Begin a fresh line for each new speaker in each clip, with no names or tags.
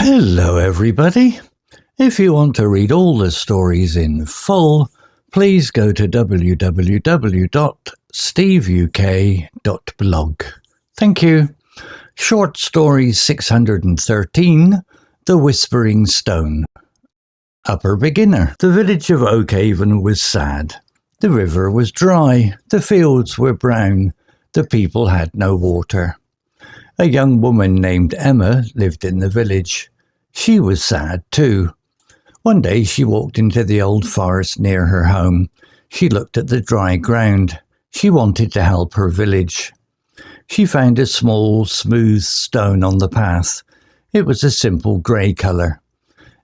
Hello everybody. If you want to read all the stories in full, please go to www.steveuk.blog. Thank you. Short story 613, The Whispering Stone. Upper beginner. The village of Oakhaven was sad. The river was dry. The fields were brown. The people had no water. A young woman named Emma lived in the village. She was sad too. One day she walked into the old forest near her home. She looked at the dry ground. She wanted to help her village. She found a small, smooth stone on the path. It was a simple grey colour.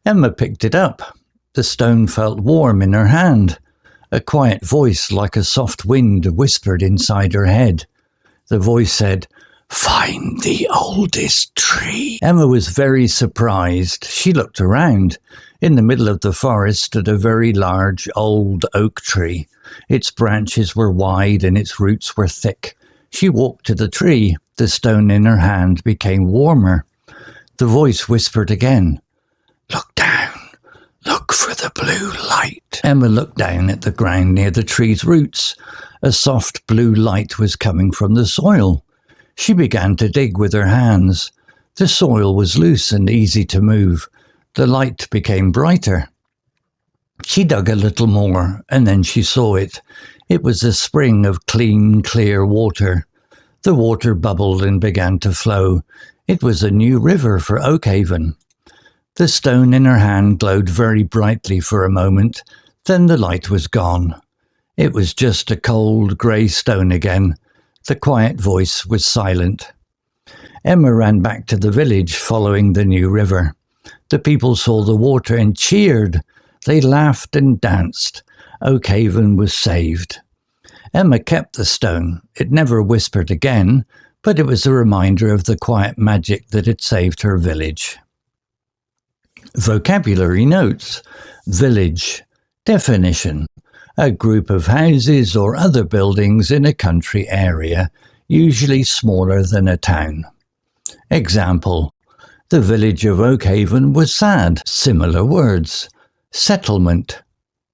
Emma picked it up. The stone felt warm in her hand. A quiet voice like a soft wind whispered inside her head. The voice said, "Find the oldest tree." Emma was very surprised. She looked around. In the middle of the forest stood a very large old oak tree. Its branches were wide and its roots were thick. She walked to the tree. The stone in her hand became warmer. The voice whispered again, "Look down. Look for the blue light." Emma looked down at the ground near the tree's roots. A soft blue light was coming from the soil. She began to dig with her hands. The soil was loose and easy to move. The light became brighter. She dug a little more, and then she saw it. It was a spring of clean, clear water. The water bubbled and began to flow. It was a new river for Oakhaven. The stone in her hand glowed very brightly for a moment. Then the light was gone. It was just a cold, grey stone again. The quiet voice was silent. Emma ran back to the village following the new river. The people saw the water and cheered. They laughed and danced. Oakhaven was saved. Emma kept the stone. It never whispered again, but it was a reminder of the quiet magic that had saved her village. Vocabulary notes. Village. Definition. A group of houses or other buildings in a country area, usually smaller than a town. Example. The village of Oakhaven was sad. Similar words. Settlement.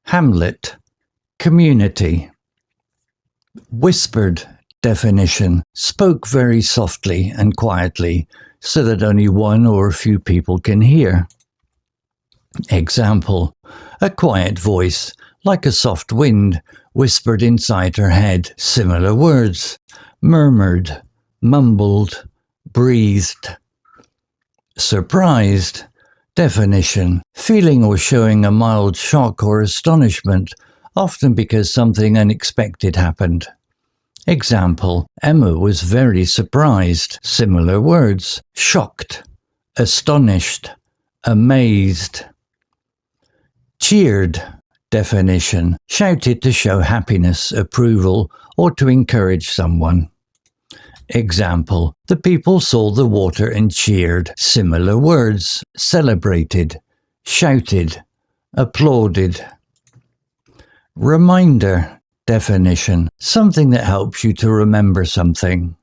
Hamlet. Community. Whispered. Definition. Spoke very softly and quietly so that only one or a few people can hear. Example. A quiet voice, like a soft wind, whispered inside her head. Similar words. Murmured, mumbled, breathed. Surprised. Definition. Feeling or showing a mild shock or astonishment, often because something unexpected happened. Example. Emma was very surprised. Similar words. Shocked, astonished, amazed. Cheered. Definition. Shouted to show happiness, approval, or to encourage someone. Example. The people saw the water and cheered. Similar words. Celebrated, shouted, applauded. Reminder. Definition. Something that helps you to remember something.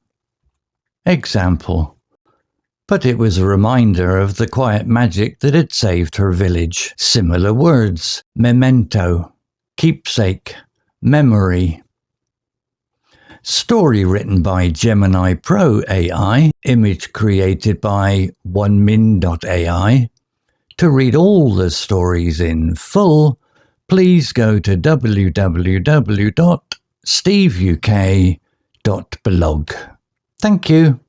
Example. But it was a reminder of the quiet magic that had saved her village. Similar words. Memento, keepsake, memory. Story written by Gemini Pro AI, image created by onemin.ai. To read all the stories in full, please go to www.steveuk.blog. Thank you.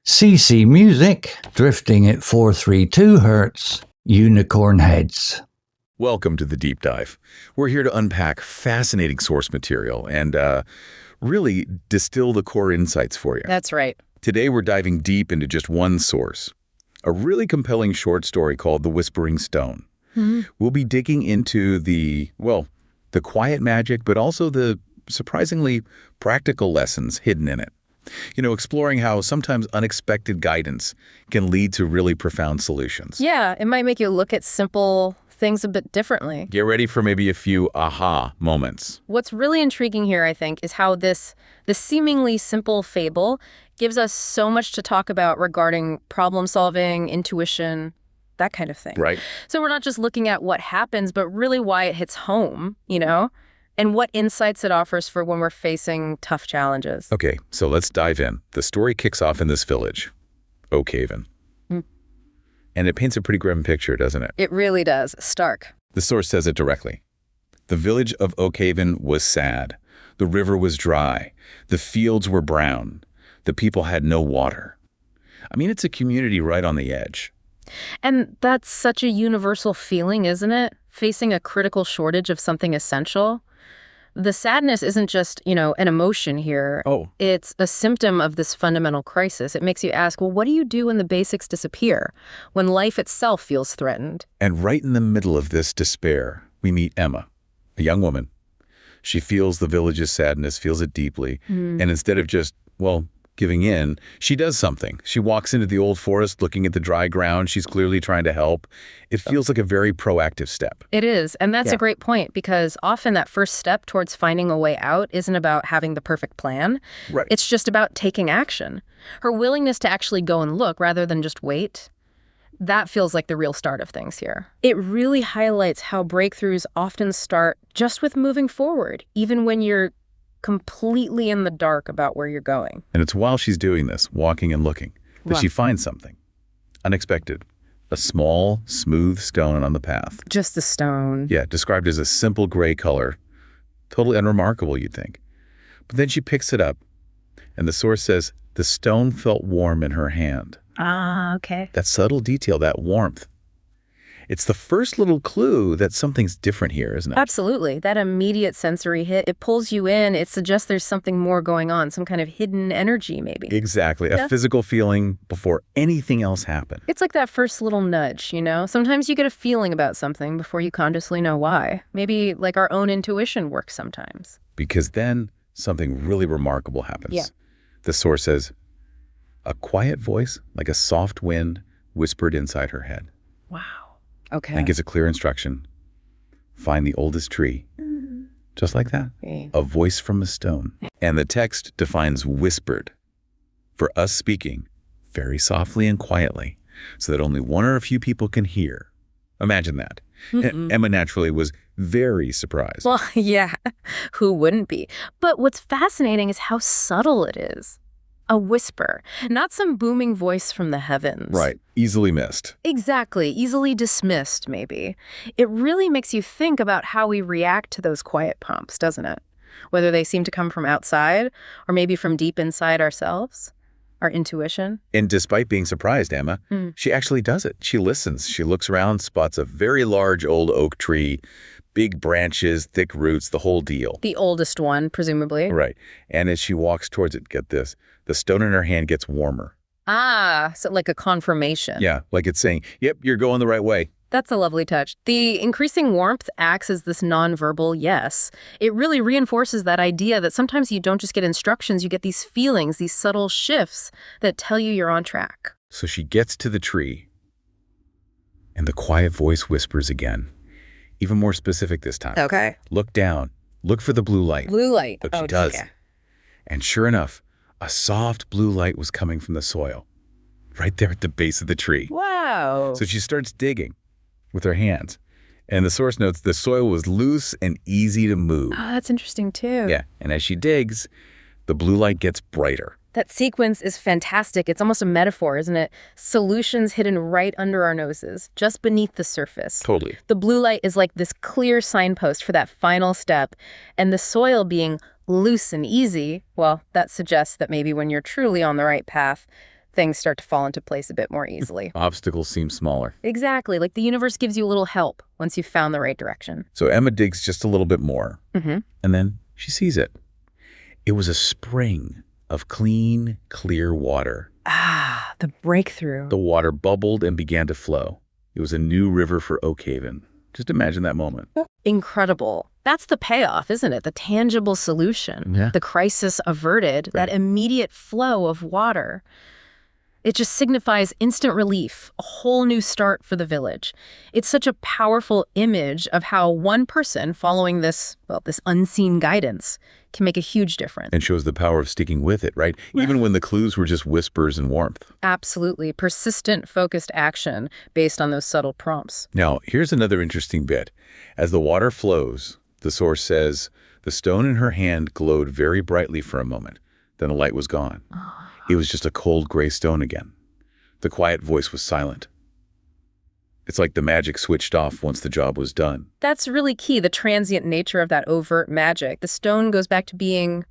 CC Music, drifting at 432 Hz, Unicorn Heads.
Welcome to the Deep Dive. We're here to unpack fascinating source material and really distill the core insights for you.
That's right.
Today we're diving deep into just one source, a really compelling short story called The Whispering Stone. We'll be digging into the quiet magic, but also the surprisingly practical lessons hidden in it. Exploring how sometimes unexpected guidance can lead to really profound solutions.
Yeah, it might make you look at simple things a bit differently.
Get ready for maybe a few aha moments.
What's really intriguing here, I think, is how this seemingly simple fable gives us so much to talk about regarding problem solving, intuition, that kind of thing.
Right.
So we're not just looking at what happens, but really why it hits home, you know, and what insights it offers for when we're facing tough challenges.
Okay, so let's dive in. The story kicks off in this village, Oakhaven. And it paints a pretty grim picture, doesn't it?
It really does. Stark.
The source says it directly. The village of Oakhaven was sad. The river was dry. The fields were brown. The people had no water. I mean, it's a community right on the edge.
And that's such a universal feeling, isn't it? Facing a critical shortage of something essential. The sadness isn't just, you know, an emotion here.
Oh.
It's a symptom of this fundamental crisis. It makes you ask, well, what do you do when the basics disappear? When life itself feels threatened?
And right in the middle of this despair, we meet Emma, a young woman. She feels the village's sadness, feels it deeply. And instead of just, well, giving in, she does something. She walks into the old forest looking at the dry ground. She's clearly trying to help. It feels like a very proactive step.
It is. And that's a great point, because often that first step towards finding a way out isn't about having the perfect plan.
Right.
It's just about taking action. Her willingness to actually go and look rather than just wait, that feels like the real start of things here. It really highlights how breakthroughs often start just with moving forward, even when you're completely in the dark about where you're going.
And it's while she's doing this, walking and looking, that she finds something unexpected. A small, smooth stone on the path.
Just a stone.
Yeah, described as a simple gray color. Totally unremarkable, you'd think. But then she picks it up, and the source says the stone felt warm in her hand.
Ah, okay.
That subtle detail, that warmth. It's the first little clue that something's different here, isn't it?
Absolutely. That immediate sensory hit, it pulls you in. It suggests there's something more going on, some kind of hidden energy maybe.
Exactly. A physical feeling before anything else happened.
It's like that first little nudge, you know? Sometimes you get a feeling about something before you consciously know why. Maybe like our own intuition works sometimes.
Because then something really remarkable happens.
Yeah.
The source says, a quiet voice, like a soft wind, whispered inside her head.
Wow. Okay.
And gives a clear instruction. Find the oldest tree. Just like that.
Okay.
A voice from a stone. And the text defines whispered. For us speaking, very softly and quietly, so that only one or a few people can hear. Imagine that. Emma naturally was very surprised.
Well, yeah. Who wouldn't be? But what's fascinating is how subtle it is. A whisper, not some booming voice from the heavens.
Right. Easily missed.
Exactly. Easily dismissed, maybe. It really makes you think about how we react to those quiet prompts, doesn't it? Whether they seem to come from outside or maybe from deep inside ourselves, our intuition.
And despite being surprised, Emma, she actually does it. She listens. She looks around, spots a very large old oak tree, big branches, thick roots, the whole deal.
The oldest one, presumably.
Right. And as she walks towards it, get this, the stone in her hand gets warmer.
Ah, so like a confirmation.
Yeah, like it's saying, yep, you're going the right way.
That's a lovely touch. The increasing warmth acts as this nonverbal yes. It really reinforces that idea that sometimes you don't just get instructions, you get these feelings, these subtle shifts that tell you you're on track.
So she gets to the tree, and the quiet voice whispers again, even more specific this time.
Okay.
Look down. Look for the blue light.
Blue light.
Look, she does.
Okay.
And sure enough, a soft blue light was coming from the soil, right there at the base of the tree.
Wow.
So she starts digging with her hands. And the source notes the soil was loose and easy to move.
Oh, that's interesting too.
Yeah, and as she digs, the blue light gets brighter.
That sequence is fantastic. It's almost a metaphor, isn't it? Solutions hidden right under our noses, just beneath the surface.
Totally.
The blue light is like this clear signpost for that final step, and the soil being loose and easy, well, that suggests that maybe when you're truly on the right path, things start to fall into place a bit more easily.
Obstacles seem smaller.
Exactly, like the universe gives you a little help once you've found the right direction.
So Emma digs just a little bit more, and then she sees it. It was a spring of clean, clear water.
Ah, the breakthrough.
The water bubbled and began to flow. It was a new river for Oakhaven. Just imagine that moment.
Incredible. That's the payoff, isn't it? The tangible solution.
Yeah.
The crisis averted, that immediate flow of water. It just signifies instant relief, a whole new start for the village. It's such a powerful image of how one person following this unseen guidance can make a huge difference.
And shows the power of sticking with it, right? Even when the clues were just whispers and warmth.
Absolutely. Persistent, focused action based on those subtle prompts.
Now, here's another interesting bit. As the water flows, the source says, the stone in her hand glowed very brightly for a moment. Then the light was gone. It was just a cold gray stone again. The quiet voice was silent. It's like the magic switched off once the job was done.
That's really key, the transient nature of that overt magic. The stone goes back to being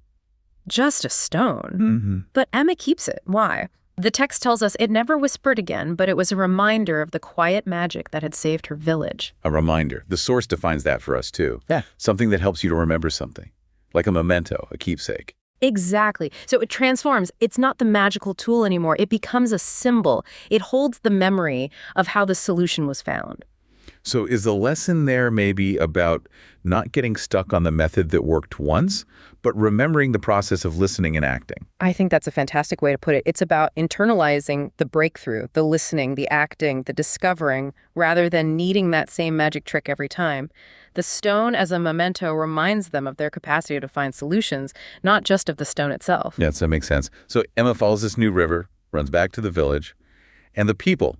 just a stone. But Emma keeps it. Why? The text tells us it never whispered again, but it was a reminder of the quiet magic that had saved her village.
A reminder. The source defines that for us, too.
Yeah.
Something that helps you to remember something. Like a memento, a keepsake.
Exactly. So it transforms. It's not the magical tool anymore. It becomes a symbol. It holds the memory of how the solution was found.
So is the lesson there maybe about not getting stuck on the method that worked once, but remembering the process of listening and acting?
I think that's a fantastic way to put it. It's about internalizing the breakthrough, the listening, the acting, the discovering, rather than needing that same magic trick every time. The stone as a memento reminds them of their capacity to find solutions, not just of the stone itself.
Yes, that makes sense. So Emma follows this new river, runs back to the village, and the people,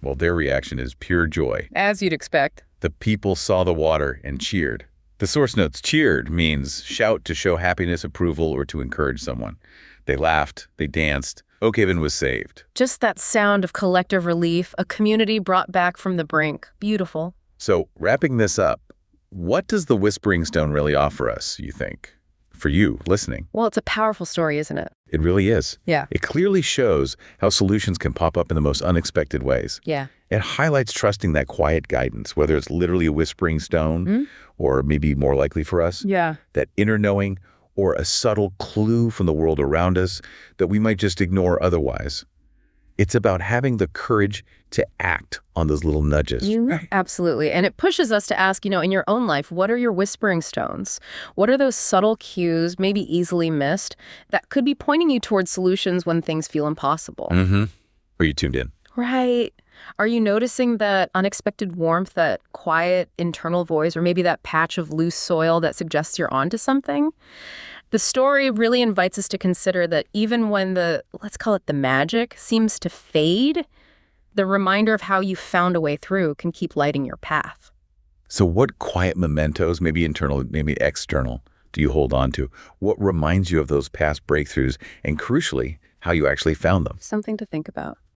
well, their reaction is pure joy.
As you'd expect.
The people saw the water and cheered. The source notes cheered means shout to show happiness, approval, or to encourage someone. They laughed, they danced. Oakhaven was saved.
Just that sound of collective relief, a community brought back from the brink. Beautiful.
So wrapping this up, what does the Whispering Stone really offer us, you think? For you, listening.
Well, it's a powerful story, isn't it?
It really is.
Yeah.
It clearly shows how solutions can pop up in the most unexpected ways.
Yeah.
It highlights trusting that quiet guidance, whether it's literally a whispering stone, or maybe more likely for us, that inner knowing, or a subtle clue from the world around us that we might just ignore otherwise. It's about having the courage to act on those little nudges.
Absolutely. And it pushes us to ask, in your own life, what are your whispering stones? What are those subtle cues, maybe easily missed, that could be pointing you towards solutions when things feel impossible?
Are you tuned in?
Right. Are you noticing that unexpected warmth, that quiet internal voice, or maybe that patch of loose soil that suggests you're onto something? The story really invites us to consider that even when let's call it the magic, seems to fade, the reminder of how you found a way through can keep lighting your path.
So what quiet mementos, maybe internal, maybe external, do you hold on to? What reminds you of those past breakthroughs, and crucially, how you actually found them?
Something to think about.